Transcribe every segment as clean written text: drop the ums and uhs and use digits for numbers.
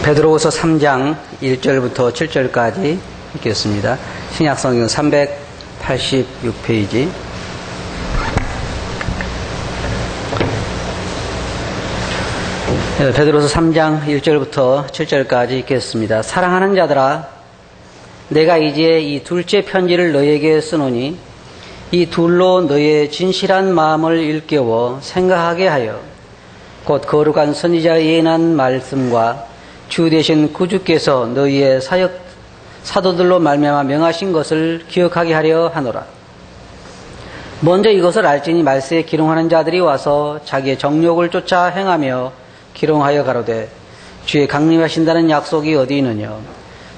베드로후서 3장 1절부터 7절까지 읽겠습니다. 신약성경 386페이지. 베드로후서 3장 1절부터 7절까지 읽겠습니다. 사랑하는 자들아, 내가 이제 이 둘째 편지를 너에게 쓰노니 이 둘로 너의 진실한 마음을 일깨워 생각하게 하여 곧 거룩한 선지자의 예언한 말씀과 주 되신 구주께서 너희의 사도들로 말미암아 명하신 것을 기억하게 하려 하노라. 먼저 이것을 알지니 말세에 기롱하는 자들이 와서 자기의 정욕을 쫓아 행하며 기롱하여 가로되 주의 강림하신다는 약속이 어디 있느냐.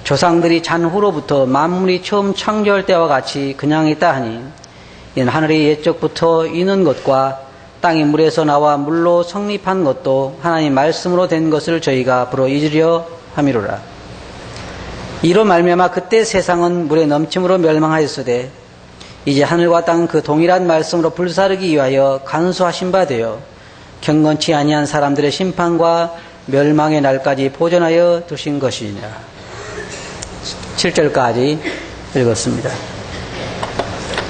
조상들이 잔후로부터 만물이 처음 창조할 때와 같이 그냥 있다 하니 이는 하늘이 옛적부터 있는 것과 땅이 물에서 나와 물로 성립한 것도 하나님 말씀으로 된 것을 저희가 불어 잊으려 함이로라. 이로 말미암아 그때 세상은 물의 넘침으로 멸망하였으되 이제 하늘과 땅은 그 동일한 말씀으로 불사르기 위하여 간수하신 바 되어 경건치 아니한 사람들의 심판과 멸망의 날까지 보존하여 두신 것이냐. 7절까지 읽었습니다.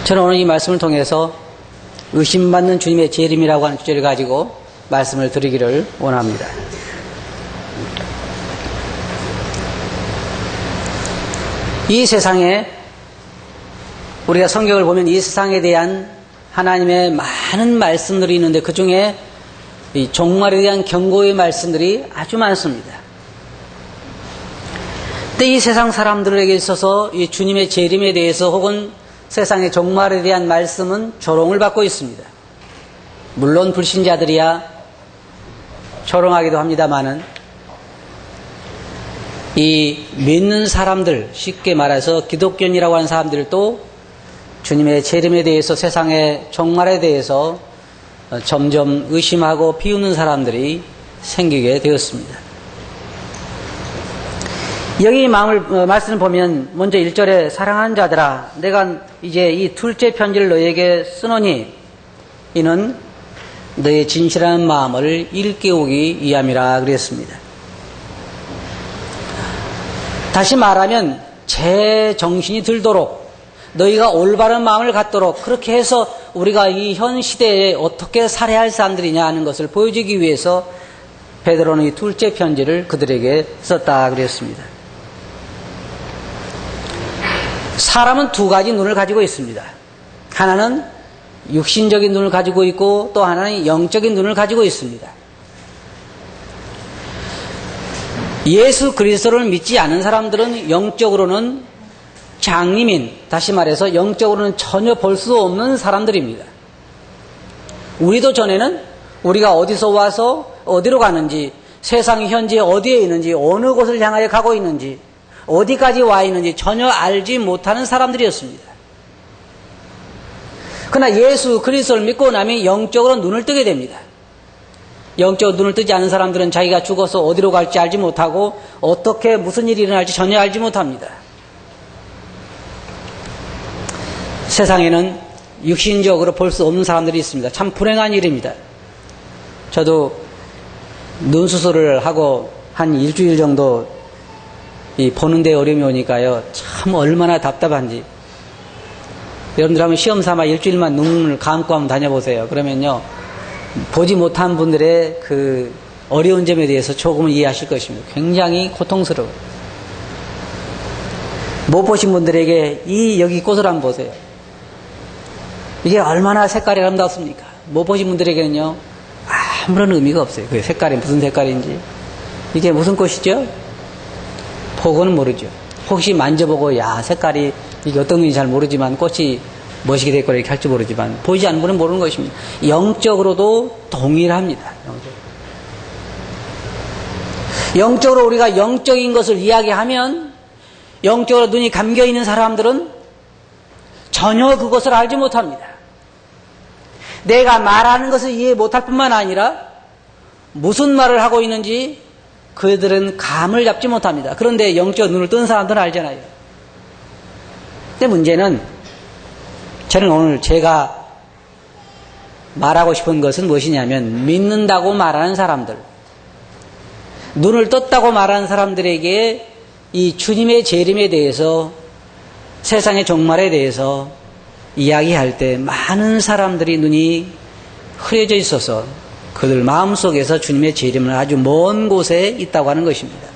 저는 오늘 이 말씀을 통해서 의심받는 주님의 재림이라고 하는 주제를 가지고 말씀을 드리기를 원합니다. 이 세상에 우리가 성경을 보면 이 세상에 대한 하나님의 많은 말씀들이 있는데 그 중에 이 종말에 대한 경고의 말씀들이 아주 많습니다. 근데 이 세상 사람들에게 있어서 이 주님의 재림에 대해서 혹은 세상의 종말에 대한 말씀은 조롱을 받고 있습니다. 물론 불신자들이야 조롱하기도 합니다마는 이 믿는 사람들, 쉽게 말해서 기독교인이라고 하는 사람들도 주님의 재림에 대해서, 세상의 종말에 대해서 점점 의심하고 비웃는 사람들이 생기게 되었습니다. 여기 말씀을 보면 먼저 1절에 사랑하는 자들아, 내가 이제 이 둘째 편지를 너에게 쓰노니 이는 너의 진실한 마음을 일깨우기 위함이라 그랬습니다. 다시 말하면 제 정신이 들도록, 너희가 올바른 마음을 갖도록, 그렇게 해서 우리가 이 현 시대에 어떻게 살아야 할 사람들이냐 하는 것을 보여주기 위해서 베드로는 이 둘째 편지를 그들에게 썼다 그랬습니다. 사람은 두 가지 눈을 가지고 있습니다. 하나는 육신적인 눈을 가지고 있고 또 하나는 영적인 눈을 가지고 있습니다. 예수 그리스도를 믿지 않은 사람들은 영적으로는 장님인, 다시 말해서 영적으로는 전혀 볼 수 없는 사람들입니다. 우리도 전에는 우리가 어디서 와서 어디로 가는지, 세상이 현재 어디에 있는지, 어느 곳을 향하여 가고 있는지, 어디까지 와 있는지 전혀 알지 못하는 사람들이었습니다. 그러나 예수 그리스도를 믿고 나면 영적으로 눈을 뜨게 됩니다. 영적으로 눈을 뜨지 않은 사람들은 자기가 죽어서 어디로 갈지 알지 못하고 어떻게 무슨 일이 일어날지 전혀 알지 못합니다. 세상에는 육신적으로 볼 수 없는 사람들이 있습니다. 참 불행한 일입니다. 저도 눈 수술을 하고 한 일주일 정도 보는데 어려움이 오니까요, 참 얼마나 답답한지. 여러분들 한번 시험 삼아 일주일만 눈을 감고 한번 다녀보세요. 그러면요, 보지 못한 분들의 그 어려운 점에 대해서 조금은 이해하실 것입니다. 굉장히 고통스러워요. 못 보신 분들에게 여기 꽃을 한번 보세요. 이게 얼마나 색깔이 아름답습니까? 못 보신 분들에게는요, 아무런 의미가 없어요. 그 색깔이 무슨 색깔인지. 이게 무슨 꽃이죠? 보고는 모르죠. 혹시 만져보고 색깔이 이게 어떤 건지 잘 모르지만 꽃이 멋있게 됐거나 이렇게 할지 모르지만 보이지 않는 분은 모르는 것입니다. 영적으로도 동일합니다. 영적으로 우리가 영적인 것을 이야기하면 영적으로 눈이 감겨있는 사람들은 전혀 그것을 알지 못합니다. 내가 말하는 것을 이해 못할 뿐만 아니라 무슨 말을 하고 있는지 그들은 감을 잡지 못합니다. 그런데 영적 눈을 뜬 사람들은 알잖아요. 근데 문제는 저는 오늘 제가 말하고 싶은 것은 무엇이냐면 믿는다고 말하는 사람들, 눈을 떴다고 말하는 사람들에게 이 주님의 재림에 대해서, 세상의 종말에 대해서 이야기할 때 많은 사람들이 눈이 흐려져 있어서 그들 마음속에서 주님의 재림은 아주 먼 곳에 있다고 하는 것입니다.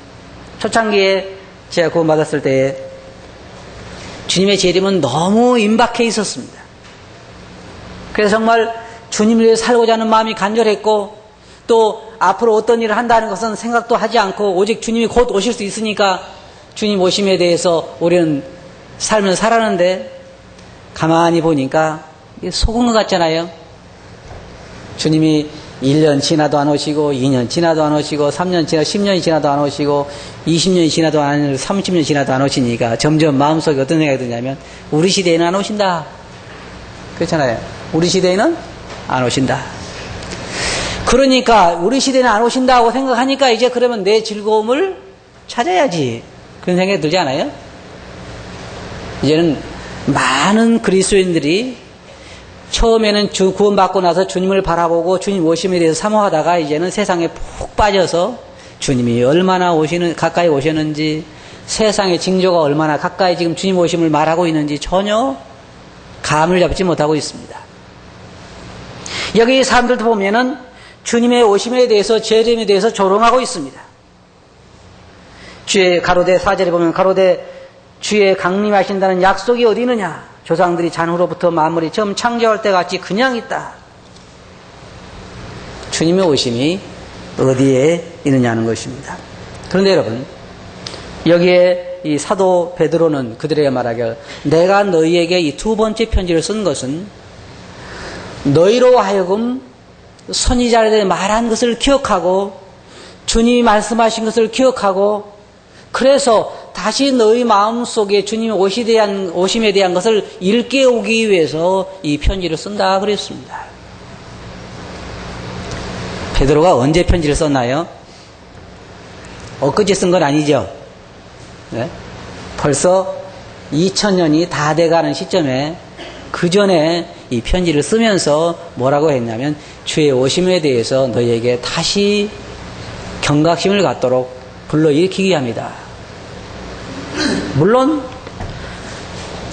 초창기에 제가 구원받았을 때 주님의 재림은 너무 임박해 있었습니다. 그래서 정말 주님을 위해 살고자 하는 마음이 간절했고, 또 앞으로 어떤 일을 한다는 것은 생각도 하지 않고 오직 주님이 곧 오실 수 있으니까 주님 오심에 대해서 우리는 삶을 살았는데, 가만히 보니까 속은 것 같잖아요. 주님이 1년 지나도 안 오시고, 2년 지나도 안 오시고, 3년 지나 10년이 지나도 안 오시고, 20년이 지나도 안 오시고, 30년 지나도 안 오시니까 점점 마음속에 어떤 생각이 드냐면, 우리 시대에는 안 오신다. 그렇잖아요. 우리 시대에는 안 오신다. 그러니까 우리 시대는 안 오신다고 생각하니까 이제 그러면 내 즐거움을 찾아야지. 그런 생각이 들지 않아요? 이제는 많은 그리스도인들이 처음에는 구원받고 나서 주님을 바라보고 주님 오심에 대해서 사모하다가 이제는 세상에 푹 빠져서 주님이 얼마나 가까이 오셨는지, 세상의 징조가 얼마나 가까이 지금 주님 오심을 말하고 있는지 전혀 감을 잡지 못하고 있습니다. 여기 사람들도 보면은 주님의 오심에 대해서, 재림에 대해서 조롱하고 있습니다. 주의 가로대 4절에 보면, 가로대 주의 강림하신다는 약속이 어디 있느냐? 조상들이 잔후로부터 만물이 처음 창조할 때 같이 그냥 있다. 주님의 오심이 어디에 있느냐는 것입니다. 그런데 여러분, 여기에 이 사도 베드로는 그들에게 말하길, 내가 너희에게 이 두 번째 편지를 쓴 것은 너희로 하여금 선지자들이 말한 것을 기억하고 주님이 말씀하신 것을 기억하고, 그래서 다시 너희 마음속에 주님의 오심에 대한 것을 일깨우기 위해서 이 편지를 쓴다 그랬습니다. 베드로가 언제 편지를 썼나요? 엊그제 쓴 건 아니죠. 네? 벌써 2000년이 다 돼가는 시점에 그 전에 이 편지를 쓰면서 뭐라고 했냐면, 주의 오심에 대해서 너희에게 다시 경각심을 갖도록 불러일으키기 합니다. 물론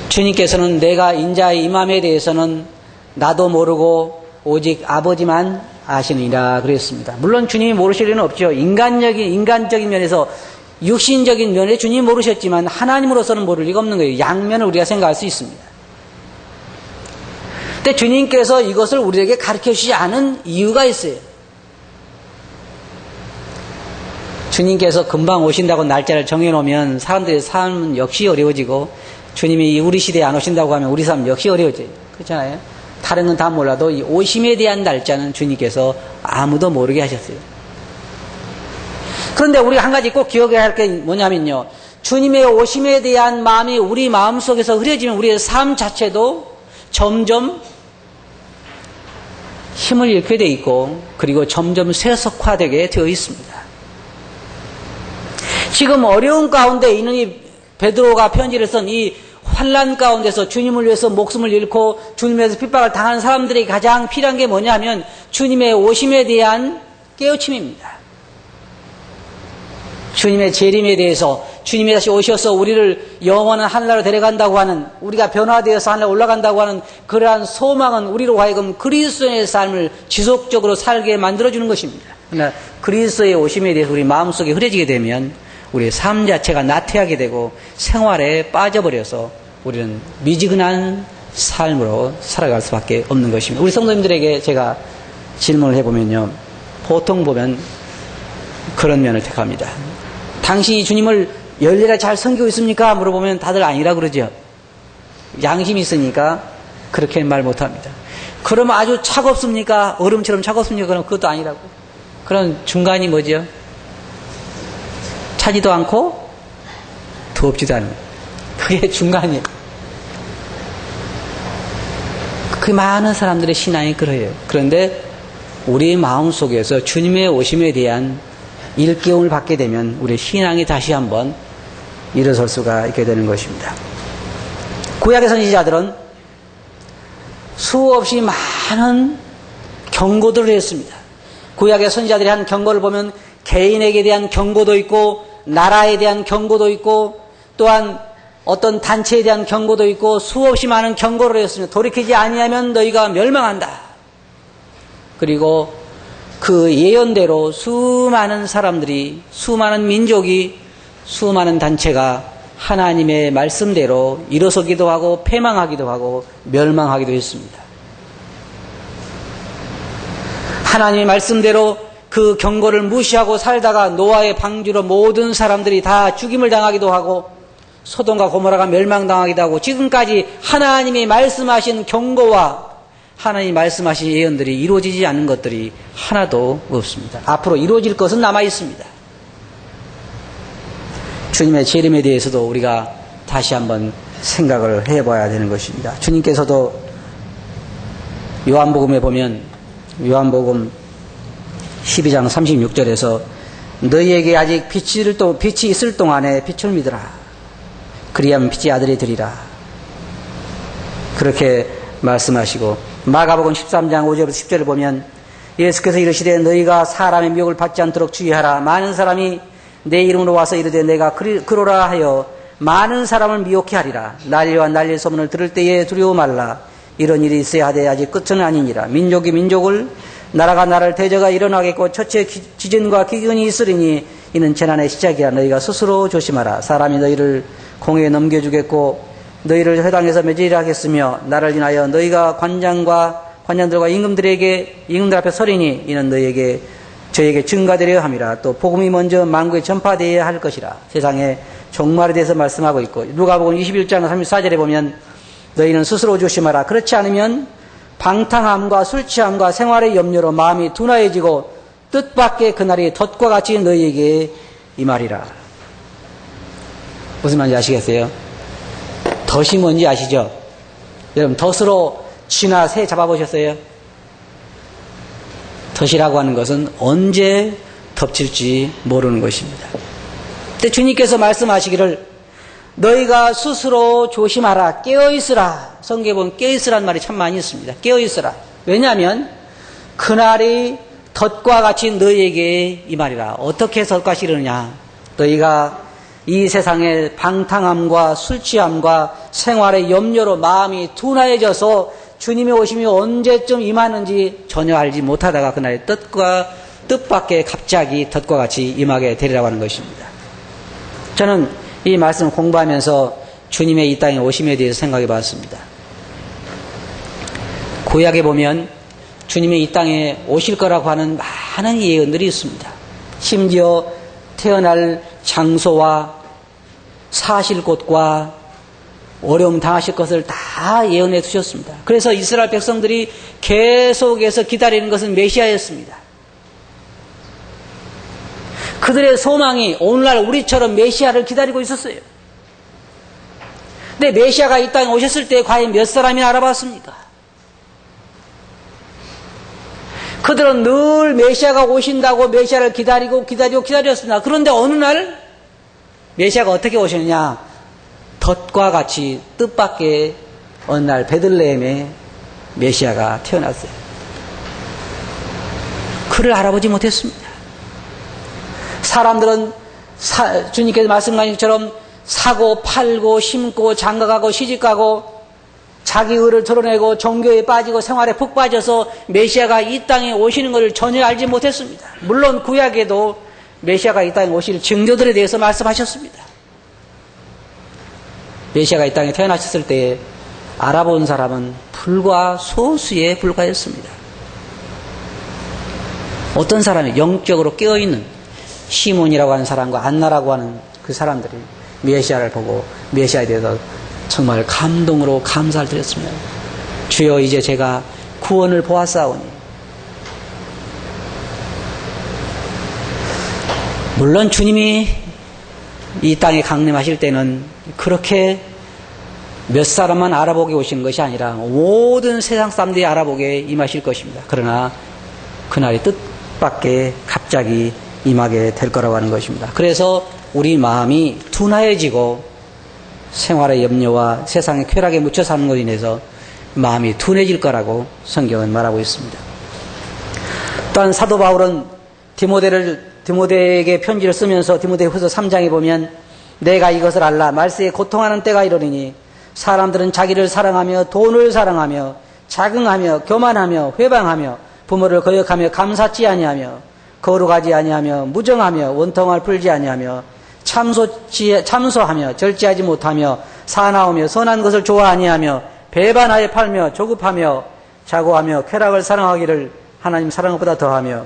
주님께서는 내가 인자의 임함에 대해서는 나도 모르고 오직 아버지만 아시느니라 그랬습니다. 물론 주님이 모르실 리는 없죠. 인간적인 면에서, 육신적인 면에 주님이 모르셨지만 하나님으로서는 모를 리가 없는 거예요. 양면을 우리가 생각할 수 있습니다. 근데 주님께서 이것을 우리에게 가르쳐 주지 않은 이유가 있어요. 주님께서 금방 오신다고 날짜를 정해놓으면 사람들의 삶은 역시 어려워지고, 주님이 우리 시대에 안 오신다고 하면 우리 삶 역시 어려워져요. 그렇잖아요. 다른 건 다 몰라도 이 오심에 대한 날짜는 주님께서 아무도 모르게 하셨어요. 그런데 우리가 한 가지 꼭 기억해야 할 게 뭐냐면요, 주님의 오심에 대한 마음이 우리 마음속에서 흐려지면 우리의 삶 자체도 점점 힘을 잃게 돼 있고, 그리고 점점 세속화되게 되어 있습니다. 지금 어려운 가운데 있는 이 베드로가 편지를 쓴 이 환난 가운데서 주님을 위해서 목숨을 잃고 주님에서 핍박을 당하는 사람들에게 가장 필요한 게 뭐냐면 주님의 오심에 대한 깨우침입니다. 주님의 재림에 대해서, 주님이 다시 오셔서 우리를 영원한 하늘나라로 데려간다고 하는, 우리가 변화되어서 하늘에 올라간다고 하는 그러한 소망은 우리로 하여금 그리스도의 삶을 지속적으로 살게 만들어주는 것입니다. 그러나 그리스도의 오심에 대해서 우리 마음속에 흐려지게 되면 우리의 삶 자체가 나태하게 되고 생활에 빠져버려서 우리는 미지근한 삶으로 살아갈 수밖에 없는 것입니다. 우리 성도님들에게 제가 질문을 해보면요, 보통 보면 그런 면을 택합니다. 당신이 주님을 열렬하게 잘 섬기고 있습니까? 물어보면 다들 아니라 그러죠. 양심이 있으니까 그렇게 말 못합니다. 그러면 아주 차갑습니까? 얼음처럼 차갑습니까? 그럼 그것도 아니라고. 그런 중간이 뭐죠? 차지도 않고 덥지도 않은, 그게 중간이에요. 그 많은 사람들의 신앙이 그래요. 그런데 우리 마음속에서 주님의 오심에 대한 일깨움을 받게 되면 우리의 신앙이 다시 한번 일어설 수가 있게 되는 것입니다. 구약의 선지자들은 수없이 많은 경고들을 했습니다. 구약의 선지자들이 한 경고를 보면 개인에게 대한 경고도 있고 나라에 대한 경고도 있고 또한 어떤 단체에 대한 경고도 있고 수없이 많은 경고를 했으며 돌이키지 아니하면 너희가 멸망한다. 그리고 그 예언대로 수많은 사람들이, 수많은 민족이, 수많은 단체가 하나님의 말씀대로 일어서기도 하고 패망하기도 하고 멸망하기도 했습니다. 하나님의 말씀대로 그 경고를 무시하고 살다가 노아의 방주로 모든 사람들이 다 죽임을 당하기도 하고 소돔과 고모라가 멸망당하기도 하고 지금까지 하나님이 말씀하신 경고와 하나님이 말씀하신 예언들이 이루어지지 않는 것들이 하나도 없습니다. 앞으로 이루어질 것은 남아 있습니다. 주님의 재림에 대해서도 우리가 다시 한번 생각을 해봐야 되는 것입니다. 주님께서도 요한복음에 보면 요한복음 12장 36절에서 너희에게 아직 빛이 있을 동안에 빛을 믿으라. 그리하면 빛의 아들이 되리라. 그렇게 말씀하시고 마가복음 13장 5절부터 10절을 보면 예수께서 이르시되 너희가 사람의 미혹을 받지 않도록 주의하라. 많은 사람이 내 이름으로 와서 이르되 내가 그러라 하여 많은 사람을 미혹해 하리라. 난리와 난리의 소문을 들을 때에 두려워 말라. 이런 일이 있어야 하되 아직 끝은 아니니라. 민족이 민족을 나라가 나라를 대적가 일어나겠고 첫째 지진과 기근이 있으리니 이는 재난의 시작이라. 너희가 스스로 조심하라. 사람이 너희를 공회에 넘겨주겠고 너희를 회당에서 매질이라 하겠으며 나를 인하여 너희가 관장들과 임금들 앞에 서리니 이는 저에게 증가되려 함이라. 또 복음이 먼저 만국에 전파되어야 할 것이라. 세상의 종말에 대해서 말씀하고 있고 누가복음 21장 34절에 보면 너희는 스스로 조심하라. 그렇지 않으면 방탕함과 술 취함과 생활의 염려로 마음이 둔하여지고 뜻밖의 그날이 덫과 같이 너희에게 임하리라. 무슨 말인지 아시겠어요? 덫이 뭔지 아시죠? 여러분 덫으로 쥐나 새 잡아보셨어요? 덫이라고 하는 것은 언제 덮칠지 모르는 것입니다. 근데 주님께서 말씀하시기를 너희가 스스로 조심하라. 깨어있으라. 성경에 보면 깨어있으라는 말이 참 많이 있습니다. 깨어있으라. 왜냐하면 그날이 덫과 같이 너희에게 임하리라. 어떻게 덫과 같이 이르느냐. 너희가 이 세상의 방탕함과 술취함과 생활의 염려로 마음이 둔하여져서 주님의 오심이 언제쯤 임하는지 전혀 알지 못하다가 그날의 뜻밖의 갑자기 덫과 같이 임하게 되리라고 하는 것입니다. 저는 이 말씀을 공부하면서 주님의 이 땅에 오심에 대해서 생각해 봤습니다. 구약에 보면 주님이 이 땅에 오실 거라고 하는 많은 예언들이 있습니다. 심지어 태어날 장소와 사실 곳과 어려움 당하실 것을 다 예언해 두셨습니다. 그래서 이스라엘 백성들이 계속해서 기다리는 것은 메시아였습니다. 그들의 소망이 오늘날 우리처럼 메시아를 기다리고 있었어요. 근데 메시아가 이 땅에 오셨을 때 과연 몇 사람이 알아봤습니까? 그들은 늘 메시아가 오신다고 메시아를 기다렸습니다. 그런데 어느 날 메시아가 어떻게 오셨느냐? 덫과 같이 뜻밖의 어느 날 베들레헴에 메시아가 태어났어요. 그를 알아보지 못했습니다. 사람들은 주님께서 말씀하신 것처럼 사고 팔고 심고 장가가고 시집가고 자기 의를 드러내고 종교에 빠지고 생활에 푹 빠져서 메시아가 이 땅에 오시는 것을 전혀 알지 못했습니다. 물론 구약에도 메시아가 이 땅에 오실 징조들에 대해서 말씀하셨습니다. 메시아가 이 땅에 태어나셨을 때 알아본 사람은 불과 소수에 불과했습니다. 어떤 사람이 영적으로 깨어있는 시몬이라고 하는 사람과 안나라고 하는 그 사람들이 메시아를 보고 메시아에 대해서 정말 감동으로 감사를 드렸습니다. 주여 이제 제가 구원을 보았사오니. 물론 주님이 이 땅에 강림하실 때는 그렇게 몇 사람만 알아보게 오시는 것이 아니라 모든 세상 사람들이 알아보게 임하실 것입니다. 그러나 그날이 뜻밖의 갑자기 임하게 될 거라고 하는 것입니다. 그래서 우리 마음이 둔하여지고 생활의 염려와 세상의 쾌락에 묻혀 사는 것으로 인해서 마음이 둔해질 거라고 성경은 말하고 있습니다. 또한 사도 바울은 디모데에게 편지를 쓰면서 디모데후서 3장에 보면 내가 이것을 알라 말세에 고통하는 때가 이르리니 사람들은 자기를 사랑하며 돈을 사랑하며 자긍하며 교만하며 회방하며 부모를 거역하며 감사치 아니하며 거룩하지 아니하며 무정하며 원통을 풀지 아니하며 참소하며 절제하지 못하며 사나우며 선한 것을 좋아 아니하며 배반하여 팔며 조급하며 자고하며 쾌락을 사랑하기를 하나님 사랑한 것보다 더하며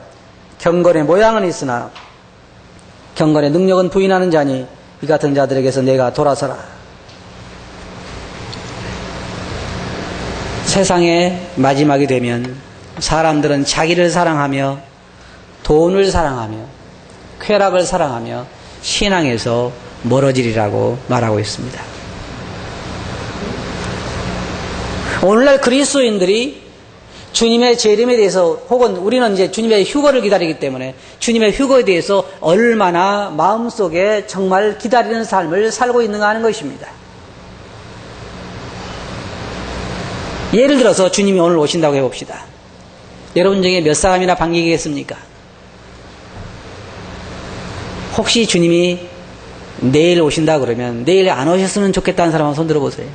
경건의 모양은 있으나 경건의 능력은 부인하는 자니 이 같은 자들에게서 내가 돌아서라. 세상의 마지막이 되면 사람들은 자기를 사랑하며 돈을 사랑하며 쾌락을 사랑하며 신앙에서 멀어지리라고 말하고 있습니다. 오늘날 그리스도인들이 주님의 재림에 대해서 혹은 우리는 이제 주님의 휴거를 기다리기 때문에 주님의 휴거에 대해서 얼마나 마음속에 정말 기다리는 삶을 살고 있는가 하는 것입니다. 예를 들어서 주님이 오늘 오신다고 해봅시다. 여러분 중에 몇 사람이나 반기겠습니까? 혹시 주님이 내일 오신다 그러면 내일 안 오셨으면 좋겠다는 사람 한번 손 들어보세요.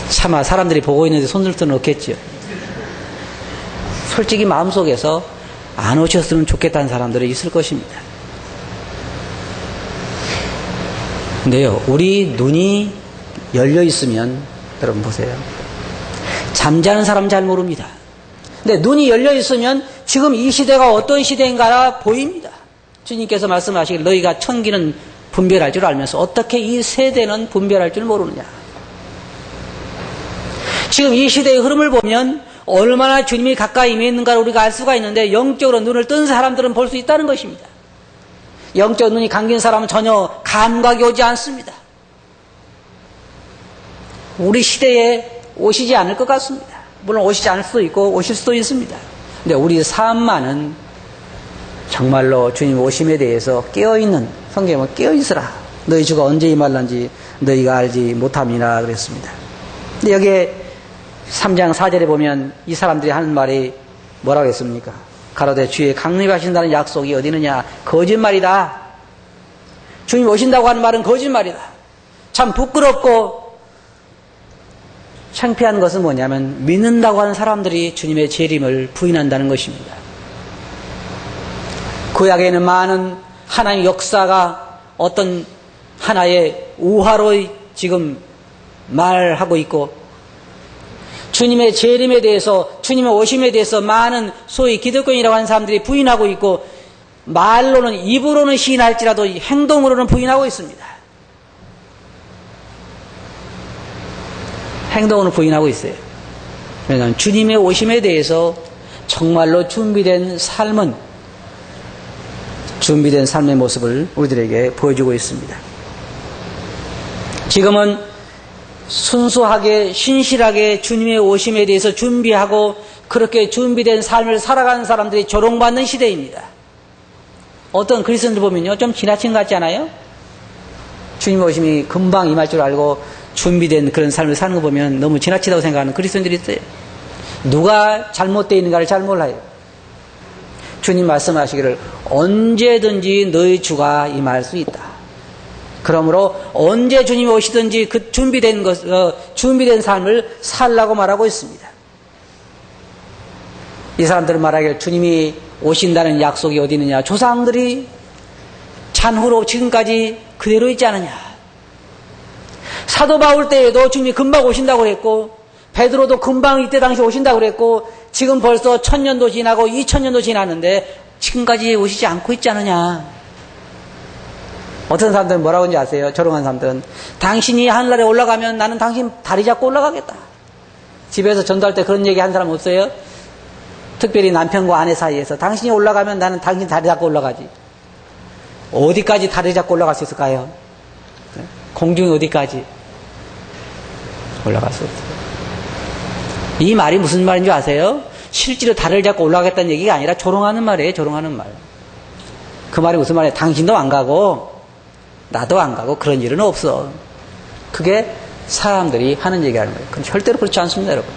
차마 사람들이 보고 있는데 손들 수는 없겠죠. 솔직히 마음속에서 안 오셨으면 좋겠다는 사람들이 있을 것입니다. 근데요, 우리 눈이 열려 있으면 여러분 보세요. 잠자는 사람 잘 모릅니다. 근데 눈이 열려 있으면 지금 이 시대가 어떤 시대인가 보입니다. 주님께서 말씀하시길 너희가 천기는 분별할 줄 알면서 어떻게 이 세대는 분별할 줄 모르느냐. 지금 이 시대의 흐름을 보면 얼마나 주님이 가까이 임해 있는가를 우리가 알 수가 있는데 영적으로 눈을 뜬 사람들은 볼 수 있다는 것입니다. 영적 눈이 감긴 사람은 전혀 감각이 오지 않습니다. 우리 시대에 오시지 않을 것 같습니다. 물론 오시지 않을 수도 있고 오실 수도 있습니다. 근데 우리 삶만은 정말로 주님 오심에 대해서 깨어있는, 성경에 보면 깨어있으라. 너희 주가 언제 임할런지 너희가 알지 못함이라 그랬습니다. 근데 여기에 3장 4절에 보면 이 사람들이 하는 말이 뭐라고 했습니까? 가로되 주의 강림하신다는 약속이 어디 있느냐? 거짓말이다. 주님 오신다고 하는 말은 거짓말이다. 참 부끄럽고 창피한 것은 뭐냐면 믿는다고 하는 사람들이 주님의 재림을 부인한다는 것입니다. 구약에는 많은 하나님의 역사가 어떤 하나의 우화로 지금 말하고 있고 주님의 재림에 대해서 주님의 오심에 대해서 많은 소위 기독교인이라고 하는 사람들이 부인하고 있고 말로는 입으로는 시인할지라도 행동으로는 부인하고 있습니다. 행동으로 부인하고 있어요. 왜냐하면 주님의 오심에 대해서 정말로 준비된 삶의 모습을 우리들에게 보여주고 있습니다. 지금은 순수하게 신실하게 주님의 오심에 대해서 준비하고 그렇게 준비된 삶을 살아가는 사람들이 조롱받는 시대입니다. 어떤 그리스도인들 보면요 좀 지나친 것 같지 않아요? 주님의 오심이 금방 임할 줄 알고 준비된 그런 삶을 사는 거 보면 너무 지나치다고 생각하는 그리스도인들이 있어요. 누가 잘못되어 있는가를 잘 몰라요. 주님 말씀하시기를 언제든지 너희 주가 임할 수 있다. 그러므로 언제 주님이 오시든지 그 준비된 삶을 살라고 말하고 있습니다. 이 사람들은 말하기를 주님이 오신다는 약속이 어디 있느냐. 조상들이 찬후로 지금까지 그대로 있지 않느냐. 사도 바울 때에도 주님이 금방 오신다고 그랬고 베드로도 금방 이때 당시 오신다고 그랬고 지금 벌써 1000년도 지나고 2000년도 지났는데 지금까지 오시지 않고 있지 않느냐. 어떤 사람들은 뭐라고 하는지 아세요? 조롱한 사람들은 당신이 하늘나라에 올라가면 나는 당신 다리 잡고 올라가겠다. 집에서 전도할 때 그런 얘기 한 사람 없어요? 특별히 남편과 아내 사이에서 당신이 올라가면 나는 당신 다리 잡고 올라가지. 어디까지 다리 잡고 올라갈 수 있을까요? 공중에 어디까지 올라갈 수 없어요. 이 말이 무슨 말인 줄 아세요? 실제로 다리를 잡고 올라가겠다는 얘기가 아니라 조롱하는 말이에요. 조롱하는 말. 그 말이 무슨 말이에요? 당신도 안 가고 나도 안 가고 그런 일은 없어. 그게 사람들이 하는 얘기하는 거예요. 그건 절대로 그렇지 않습니다, 여러분.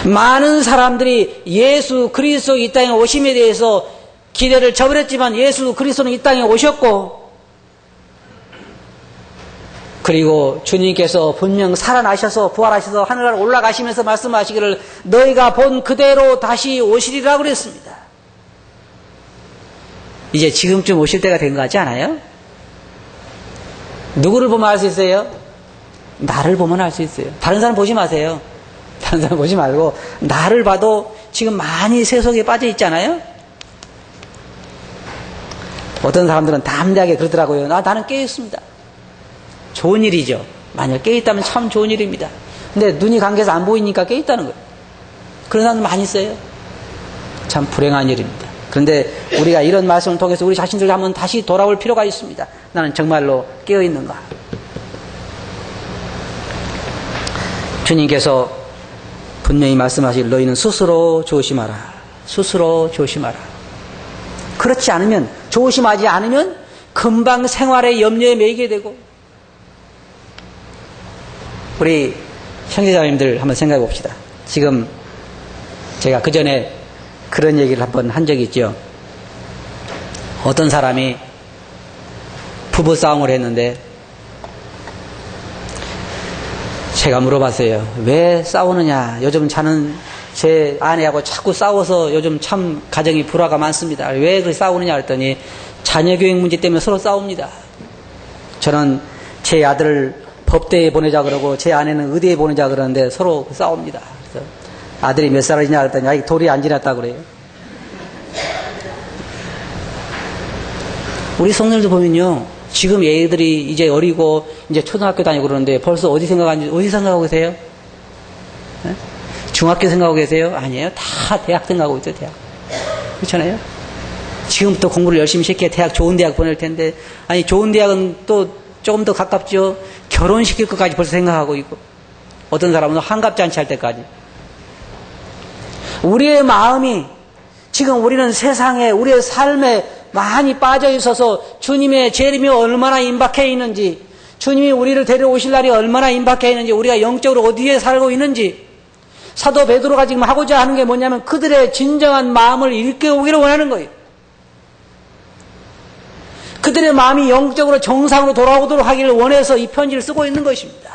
많은 사람들이 예수 그리스도 이 땅에 오심에 대해서 기대를 저버렸지만 예수 그리스도는 이 땅에 오셨고, 그리고 주님께서 분명 살아나셔서 부활하셔서 하늘나라로 올라가시면서 말씀하시기를 너희가 본 그대로 다시 오시리라 그랬습니다. 이제 지금쯤 오실 때가 된 거 같지 않아요? 누구를 보면 알 수 있어요? 나를 보면 알 수 있어요. 다른 사람 보지 마세요. 다른 사람 보지 말고 나를 봐도 지금 많이 세속에 빠져 있잖아요. 어떤 사람들은 담대하게 그러더라고요. 나는 깨어있습니다. 좋은 일이죠. 만약 깨어있다면 참 좋은 일입니다. 근데 눈이 감겨서 안 보이니까 깨어있다는 거예요. 그런 사람들 많이 있어요. 참 불행한 일입니다. 그런데 우리가 이런 말씀을 통해서 우리 자신들 한번 다시 돌아올 필요가 있습니다. 나는 정말로 깨어있는가? 주님께서 분명히 말씀하실 너희는 스스로 조심하라. 스스로 조심하라. 그렇지 않으면, 조심하지 않으면 금방 생활의 염려에 매이게 되고, 우리 형제자매님들 한번 생각해 봅시다. 지금 제가 그 전에 그런 얘기를 한번 한 적이 있죠. 어떤 사람이 부부싸움을 했는데 제가 물어봤어요. 왜 싸우느냐? 요즘 저는 제 아내하고 자꾸 싸워서 요즘 참 가정이 불화가 많습니다. 왜 그렇게 싸우느냐 했더니 자녀 교육 문제 때문에 서로 싸웁니다. 저는 제 아들을 법대에 보내자 그러고 제 아내는 의대에 보내자 그러는데 서로 싸웁니다. 그래서 아들이 몇 살이냐 했더니 아직 돌이 안 지났다고 그래요. 우리 성도들도 보면요, 지금 애들이 이제 어리고 이제 초등학교 다니고 그러는데 벌써 어디 생각하고 계세요? 네? 중학교 생각하고 계세요? 아니에요. 다 대학 생각하고 있어요. 대학. 그렇잖아요. 지금부터 공부를 열심히 시켜야 대학, 좋은 대학 보낼 텐데, 아니 좋은 대학은 또 조금 더 가깝죠. 결혼시킬 것까지 벌써 생각하고 있고, 어떤 사람은 환갑잔치 할 때까지. 우리의 마음이, 지금 우리는 세상에, 우리의 삶에 많이 빠져 있어서 주님의 재림이 얼마나 임박해 있는지, 주님이 우리를 데려오실 날이 얼마나 임박해 있는지, 우리가 영적으로 어디에 살고 있는지, 사도 베드로가 지금 하고자 하는 게 뭐냐면 그들의 진정한 마음을 일깨우기를 원하는 거예요. 그들의 마음이 영적으로 정상으로 돌아오도록 하기를 원해서 이 편지를 쓰고 있는 것입니다.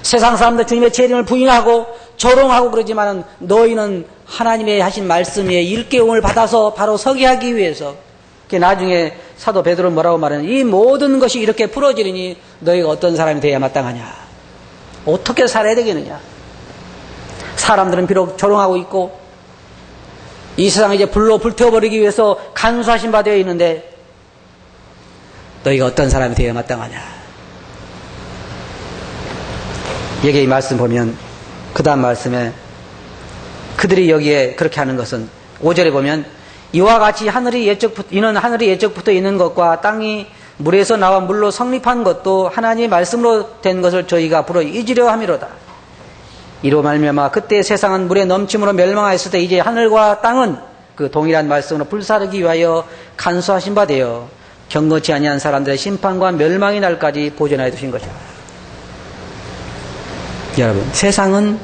세상 사람들 주님의 재림을 부인하고 조롱하고 그러지만 너희는 하나님의 하신 말씀에 일깨움을 받아서 바로 서게 하기 위해서, 나중에 사도 베드로는 뭐라고 말하는, 이 모든 것이 이렇게 풀어지리니 너희가 어떤 사람이 되어야 마땅하냐, 어떻게 살아야 되겠느냐. 사람들은 비록 조롱하고 있고 이 세상을 이제 불로 불태워버리기 위해서 간수하신 바 되어 있는데 너희가 어떤 사람이 되어야 마땅하냐. 여기 이 말씀 보면 그 다음 말씀에 그들이 여기에 그렇게 하는 것은 5절에 보면 이와 같이 이는 하늘이 예적부터 있는 것과 땅이 물에서 나와 물로 성립한 것도 하나님의 말씀으로 된 것을 저희가 불어 잊으려 함이로다. 이로 말미암아 그때 세상은 물의 넘침으로 멸망하였을 때 이제 하늘과 땅은 그 동일한 말씀으로 불사르기 위하여 간수하신 바 되어 경건치 아니한 사람들의 심판과 멸망의 날까지 보존하여 두신 것이다. 여러분, 세상은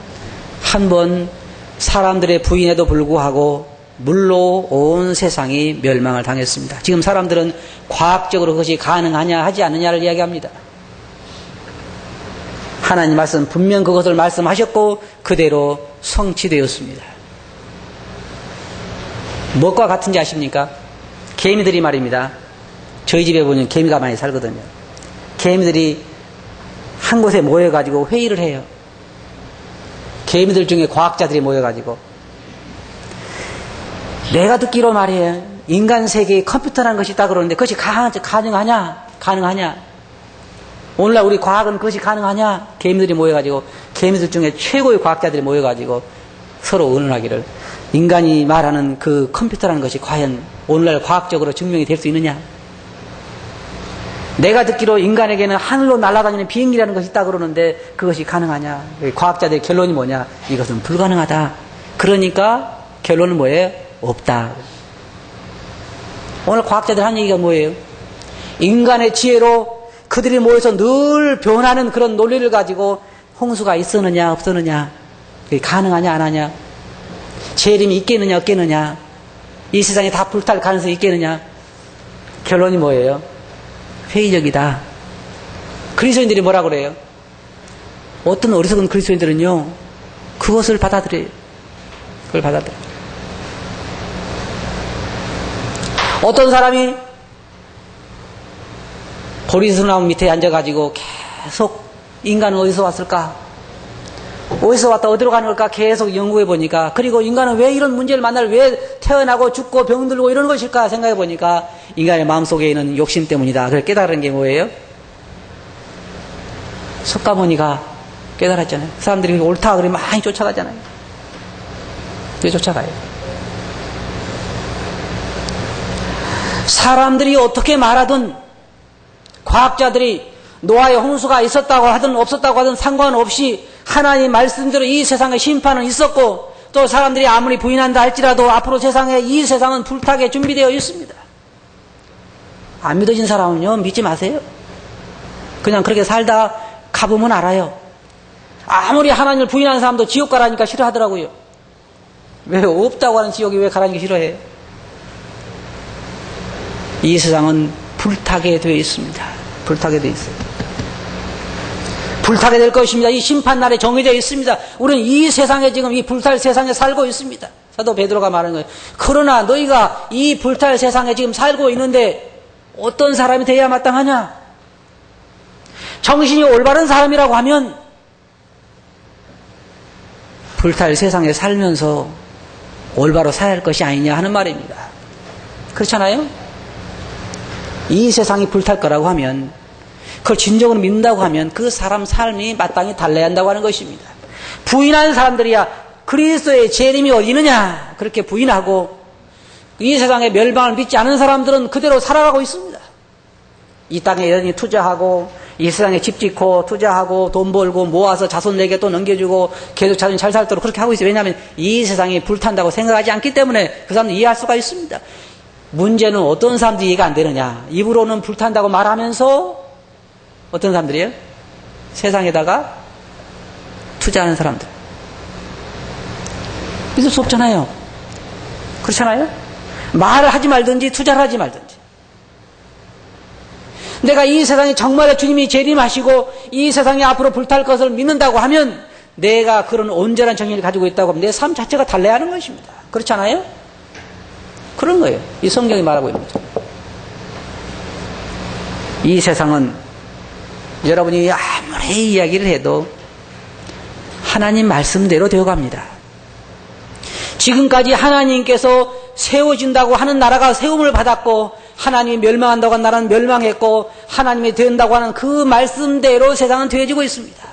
한번 사람들의 부인에도 불구하고 물로 온 세상이 멸망을 당했습니다. 지금 사람들은 과학적으로 그것이 가능하냐 하지 않느냐를 이야기합니다. 하나님 말씀 분명 그것을 말씀하셨고 그대로 성취되었습니다. 무엇과 같은지 아십니까? 개미들이 말입니다. 저희 집에 보면 개미가 많이 살거든요. 개미들이 한 곳에 모여가지고 회의를 해요. 개미들 중에 과학자들이 모여가지고 내가 듣기로 말이에요, 인간 세계에 컴퓨터라는 것이 있다 그러는데 그것이 가능하냐? 오늘날 우리 과학은 그것이 가능하냐? 개미들이 모여가지고, 개미들 중에 최고의 과학자들이 모여가지고 서로 의논하기를, 인간이 말하는 그 컴퓨터라는 것이 과연 오늘날 과학적으로 증명이 될 수 있느냐? 내가 듣기로 인간에게는 하늘로 날아다니는 비행기라는 것이 있다 그러는데 그것이 가능하냐? 과학자들의 결론이 뭐냐? 이것은 불가능하다. 그러니까 결론은 뭐예요? 없다. 오늘 과학자들 하는 얘기가 뭐예요? 인간의 지혜로 그들이 모여서 늘 변하는 그런 논리를 가지고 홍수가 있었느냐 없었느냐, 그게 가능하냐 안 하냐? 재림이 있겠느냐 없겠느냐? 이 세상에 다 불탈 가능성이 있겠느냐? 결론이 뭐예요? 회의적이다. 그리스도인들이 뭐라 그래요? 어떤 어리석은 그리스도인들은요, 그것을 받아들여요. 그걸 받아들여요. 어떤 사람이 보리수나무 밑에 앉아가지고 계속 인간은 어디서 왔을까? 어디서 왔다 어디로 가는 걸까? 계속 연구해 보니까, 그리고 인간은 왜 이런 문제를 만날, 왜 태어나고 죽고 병들고 이런 것일까 생각해 보니까 인간의 마음속에 있는 욕심 때문이다. 그걸 깨달은 게 뭐예요? 석가모니가 깨달았잖아요. 사람들이 옳다 그러면 많이 쫓아가잖아요. 왜 쫓아가요? 사람들이 어떻게 말하든, 과학자들이 노아의 홍수가 있었다고 하든 없었다고 하든 상관없이 하나님 말씀대로 이 세상에 심판은 있었고, 또 사람들이 아무리 부인한다 할지라도 앞으로 세상에 이 세상은 불타게 준비되어 있습니다. 안 믿어진 사람은요, 믿지 마세요. 그냥 그렇게 살다 가보면 알아요. 아무리 하나님을 부인하는 사람도 지옥 가라니까 싫어하더라고요. 왜 없다고 하는 지옥이 왜 가라니까 싫어해요? 이 세상은 불타게 되어 있습니다. 불타게 되어 있어요. 불타게 될 것입니다. 이 심판날에 정해져 있습니다. 우리는 이 세상에 지금 이 불탈 세상에 살고 있습니다. 사도 베드로가 말하는 거예요. 그러나 너희가 이 불탈 세상에 지금 살고 있는데 어떤 사람이 되어야 마땅하냐? 정신이 올바른 사람이라고 하면 불탈 세상에 살면서 올바로 살아야 할 것이 아니냐 하는 말입니다. 그렇잖아요? 이 세상이 불탈 거라고 하면, 그걸 진정으로 믿는다고 하면 그 사람 삶이 마땅히 달라야 한다고 하는 것입니다. 부인하는 사람들이야 그리스도의 재림이 어디 있느냐 그렇게 부인하고, 이 세상의 멸망을 믿지 않은 사람들은 그대로 살아가고 있습니다. 이 땅에 여전히 투자하고, 이 세상에 집 짓고 투자하고 돈 벌고 모아서 자손에게 또 넘겨주고 계속 자손이 잘 살도록 그렇게 하고 있어요. 왜냐하면 이 세상이 불탄다고 생각하지 않기 때문에 그 사람은 이해할 수가 있습니다. 문제는 어떤 사람들이 이해가 안 되느냐? 입으로는 불탄다고 말하면서 어떤 사람들이에요? 세상에다가 투자하는 사람들. 믿을 수 없잖아요. 그렇잖아요? 말을 하지 말든지 투자를 하지 말든지. 내가 이 세상에 정말로 주님이 재림하시고 이 세상이 앞으로 불탈 것을 믿는다고 하면 내가 그런 온전한 정신을 가지고 있다고 하면 내 삶 자체가 달라야 하는 것입니다. 그렇잖아요? 그런 거예요. 이 성경이 말하고 있는 거죠. 이 세상은 여러분이 아무리 이야기를 해도 하나님 말씀대로 되어갑니다. 지금까지 하나님께서 세워진다고 하는 나라가 세움을 받았고, 하나님이 멸망한다고 하는 나라는 멸망했고, 하나님이 된다고 하는 그 말씀대로 세상은 되어지고 있습니다.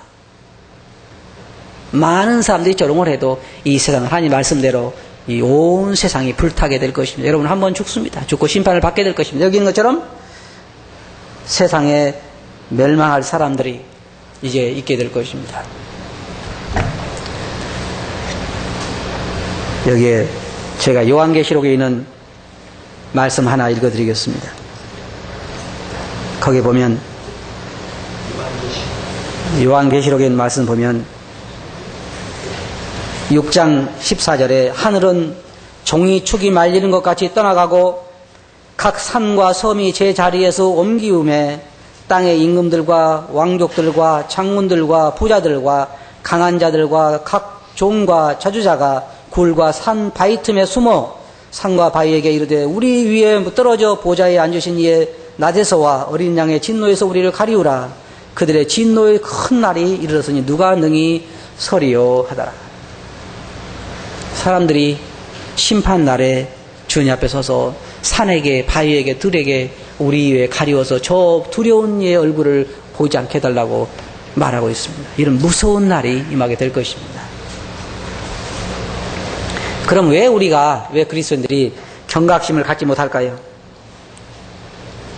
많은 사람들이 조롱을 해도 이 세상은 하나님 말씀대로 이 온 세상이 불타게 될 것입니다. 여러분 한 번 죽습니다. 죽고 심판을 받게 될 것입니다. 여기 있는 것처럼 세상에 멸망할 사람들이 이제 있게 될 것입니다. 여기에 제가 요한계시록에 있는 말씀 하나 읽어드리겠습니다. 거기 보면 요한계시록에 있는 말씀 보면 6장 14절에 하늘은 종이 축이 말리는 것 같이 떠나가고 각 산과 섬이 제 자리에서 옮기움에 땅의 임금들과 왕족들과 장군들과 부자들과 강한 자들과 각 종과 저주자가 굴과 산 바위 틈에 숨어 산과 바위에게 이르되 우리 위에 떨어져 보좌에 앉으신 이의 낮에서와 어린 양의 진노에서 우리를 가리우라. 그들의 진노의 큰 날이 이르렀으니 누가 능히 서리요 하더라. 사람들이 심판날에 주님 앞에 서서 산에게 바위에게 들에게 우리 위에 가리워서 저 두려운 이의 얼굴을 보지 않게 해달라고 말하고 있습니다. 이런 무서운 날이 임하게 될 것입니다. 그럼 왜 그리스도인들이 경각심을 갖지 못할까요?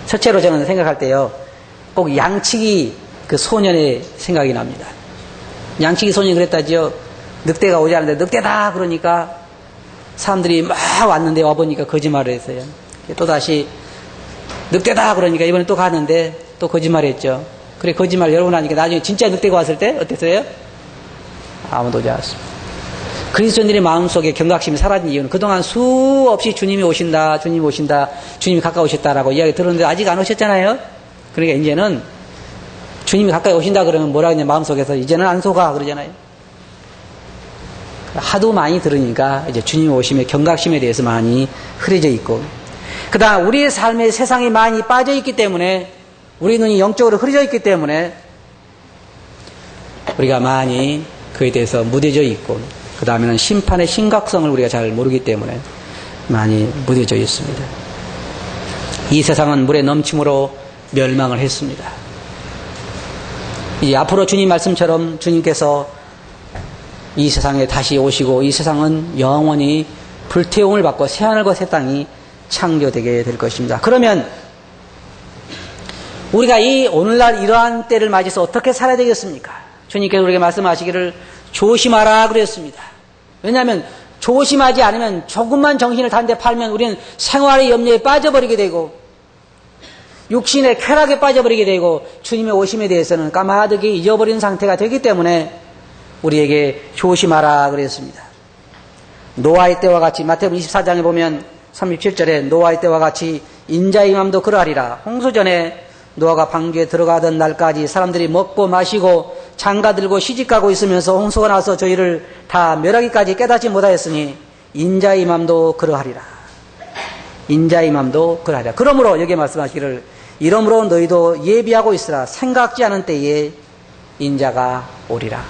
첫째로 저는 생각할 때요, 꼭 양치기 그 소년의 생각이 납니다. 양치기 소년이 그랬다지요. 늑대가 오지 않는데 늑대다 그러니까 사람들이 막 왔는데 와보니까 거짓말을 했어요. 또다시 늑대다 그러니까 이번에 또 가는데 또 거짓말을 했죠. 그래 거짓말 여러 번 하니까 나중에 진짜 늑대가 왔을 때 어땠어요? 아무도 오지 않았습니다. 그리스도인들의 마음속에 경각심이 사라진 이유는 그동안 수없이 주님이 오신다, 주님이 오신다, 주님이 가까우셨다라고 이야기 들었는데 아직 안 오셨잖아요. 그러니까 이제는 주님이 가까이 오신다 그러면 뭐라 그러냐, 마음속에서 이제는 안 속아 그러잖아요. 하도 많이 들으니까 이제 주님이 오심의 경각심에 대해서 많이 흐려져 있고, 그 다음 우리의 삶에 세상이 많이 빠져 있기 때문에, 우리 눈이 영적으로 흐려져 있기 때문에 우리가 많이 그에 대해서 무뎌져 있고, 그 다음에는 심판의 심각성을 우리가 잘 모르기 때문에 많이 무뎌져 있습니다. 이 세상은 물의 넘침으로 멸망을 했습니다. 이제 앞으로 주님 말씀처럼 주님께서 이 세상에 다시 오시고 이 세상은 영원히 불태움을 받고 새하늘과 새 땅이 창조되게 될 것입니다. 그러면 우리가 이 오늘날 이러한 때를 맞이해서 어떻게 살아야 되겠습니까? 주님께서 우리에게 말씀하시기를 조심하라 그랬습니다. 왜냐하면 조심하지 않으면 조금만 정신을 다른 데 팔면 우리는 생활의 염려에 빠져버리게 되고 육신의 쾌락에 빠져버리게 되고 주님의 오심에 대해서는 까마득히 잊어버린 상태가 되기 때문에 우리에게 조심하라 그랬습니다. 노아의 때와 같이 마태복음 24장에 보면 37절에 노아의 때와 같이 인자의 임함도 그러하리라. 홍수 전에 노아가 방주에 들어가던 날까지 사람들이 먹고 마시고 장가들고 시집가고 있으면서 홍수가 나서 저희를 다 멸하기까지 깨닫지 못하였으니 인자의 임함도 그러하리라. 인자의 임함도 그러하리라. 그러므로 여기에 말씀하시기를 이러므로 너희도 예비하고 있으라. 생각지 않은 때에 인자가 오리라.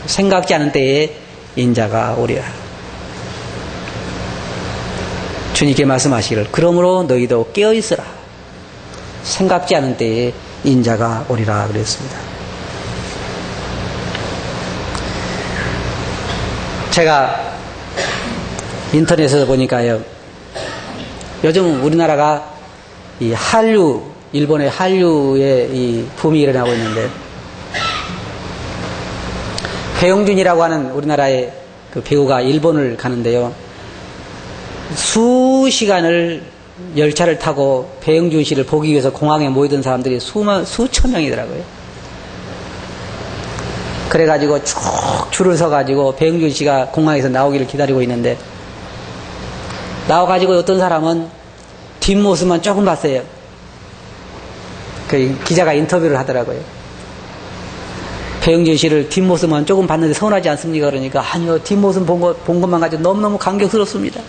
생각지 않은 때에 인자가 오리라. 주님께 말씀하시기를 그러므로 너희도 깨어있으라. 생각지 않은 때에 인자가 오리라 그랬습니다. 제가 인터넷에서 보니까요, 요즘 우리나라가 이 한류, 일본의 한류의 이 붐이 일어나고 있는데, 배용준이라고 하는 우리나라의 그 배우가 일본을 가는데요, 수시간을 열차를 타고 배용준 씨를 보기 위해서 공항에 모이던 사람들이 수천 명이더라고요. 그래가지고 쭉 줄을 서가지고 배용준 씨가 공항에서 나오기를 기다리고 있는데, 나와가지고 어떤 사람은 뒷모습만 조금 봤어요. 그 기자가 인터뷰를 하더라고요. 배용준 씨를 뒷모습만 조금 봤는데 서운하지 않습니까? 그러니까 아니요, 뒷모습 본 것만 가지고 너무너무 감격스럽습니다.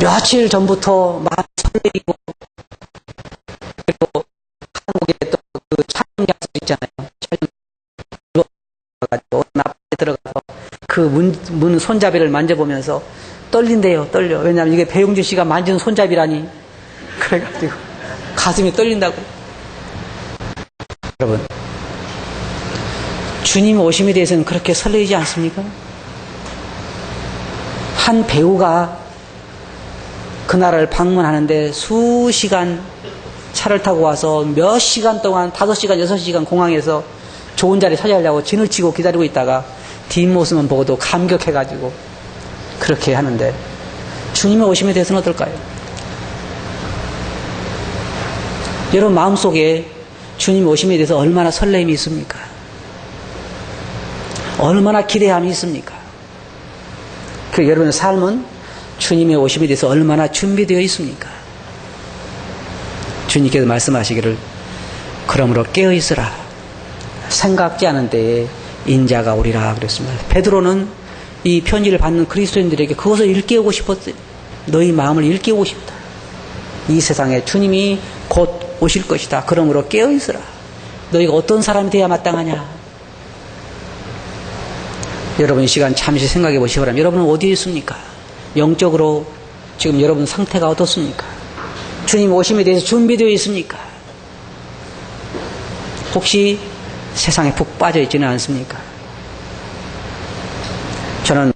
며칠 전부터 많이 설레이고, 그리고 한국에 또 그 촬영 약속 있잖아요. 촬영 가지고 앞에 들어가서 그 문 손잡이를 만져보면서 떨린대요, 떨려. 왜냐하면 이게 배용준 씨가 만진 손잡이라니. 그래가지고 가슴이 떨린다고. 여러분, 주님 오심에 대해서는 그렇게 설레이지 않습니까? 한 배우가 그 나라를 방문하는데 수시간 차를 타고 와서 몇 시간 동안 5시간, 6시간 공항에서 좋은 자리 차지하려고 진을 치고 기다리고 있다가 뒷모습만 보고도 감격해가지고 그렇게 하는데, 주님의 오심에 대해서는 어떨까요? 여러분 마음속에 주님의 오심에 대해서 얼마나 설렘이 있습니까? 얼마나 기대함이 있습니까? 그 여러분의 삶은 주님의 오심에 대해서 얼마나 준비되어 있습니까? 주님께서 말씀하시기를 그러므로 깨어있으라. 생각지 않은 때에 인자가 오리라 그랬습니다. 베드로는 이 편지를 받는 그리스도인들에게 그것을 일깨우고 싶었어요. 너희 마음을 일깨우고 싶다. 이 세상에 주님이 곧 오실 것이다. 그러므로 깨어있으라. 너희가 어떤 사람이 되어야 마땅하냐? 여러분 이 시간 잠시 생각해 보시기 바랍니다. 여러분은 어디에 있습니까? 영적으로 지금 여러분 상태가 어떻습니까? 주님 오심에 대해서 준비되어 있습니까? 혹시 세상에 푹 빠져 있지는 않습니까? 저는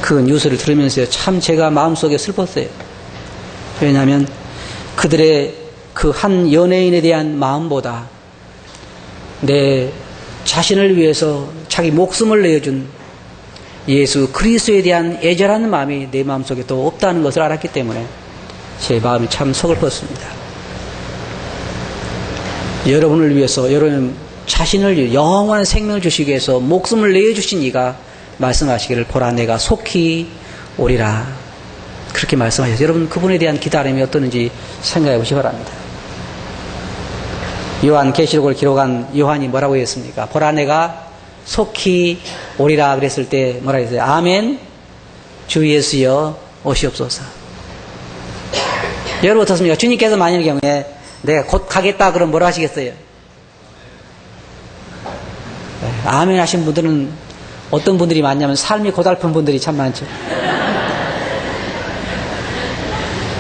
그 뉴스를 들으면서 참 제가 마음속에 슬펐어요. 왜냐하면 그들의 그 한 연예인에 대한 마음보다 내 자신을 위해서 자기 목숨을 내어준 예수 그리스도에 대한 애절한 마음이 내 마음속에 또 없다는 것을 알았기 때문에 제 마음이 참 서글펐습니다. 여러분을 위해서, 여러분 자신을 영원한 생명을 주시기 위해서 목숨을 내어주신 이가 말씀하시기를 보라 내가 속히 오리라. 그렇게 말씀하셨어요. 여러분 그분에 대한 기다림이 어떠는지 생각해 보시기 바랍니다. 요한계시록을 기록한 요한이 뭐라고 했습니까? 보라 내가 속히 오리라 그랬을 때 뭐라 했어요? 아멘 주 예수여 오시옵소서. 여러분 어떻습니까? 주님께서 만일 경우에 내가 곧 가겠다 그럼 뭐라 하시겠어요? 아멘 하신 분들은 어떤 분들이 많냐면 삶이 고달픈 분들이 참 많죠.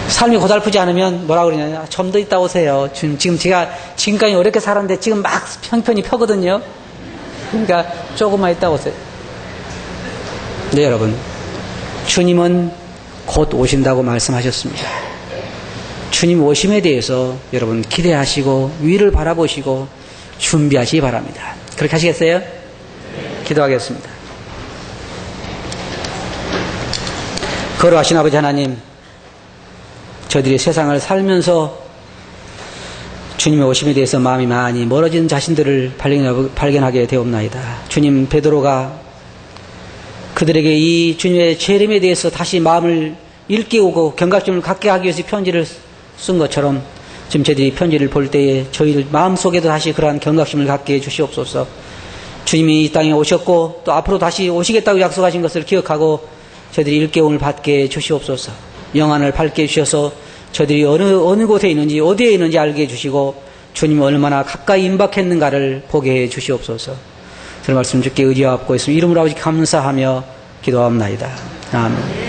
삶이 고달프지 않으면 뭐라고 그러냐면 좀 더 있다 오세요. 지금 제가 지금까지 어렵게 살았는데 지금 막 형편이 펴거든요. 그러니까 조금만 있다 오세요. 네, 여러분. 주님은 곧 오신다고 말씀하셨습니다. 주님 오심에 대해서 여러분 기대하시고 위를 바라보시고 준비하시기 바랍니다. 그렇게 하시겠어요? 기도하겠습니다. 거룩하신 아버지 하나님, 저희들이 세상을 살면서 주님의 오심에 대해서 마음이 많이 멀어진 자신들을 발견하게 되옵나이다. 주님, 베드로가 그들에게 이 주님의 재림에 대해서 다시 마음을 일깨우고 경각심을 갖게 하기 위해서 편지를 쓴 것처럼 지금 저희들이 편지를 볼 때에 저희 마음속에도 다시 그러한 경각심을 갖게 해 주시옵소서. 주님이 이 땅에 오셨고 또 앞으로 다시 오시겠다고 약속하신 것을 기억하고 저희들이 일깨움을 받게 해 주시옵소서. 영안을 밝게 해주셔서 저희들이 어느 곳에 있는지 어디에 있는지 알게 해주시고 주님이 얼마나 가까이 임박했는가를 보게 해 주시옵소서. 그 말씀 주께 의지하옵고 있으며 이름으로 아버지 감사하며 기도합나이다. 아멘.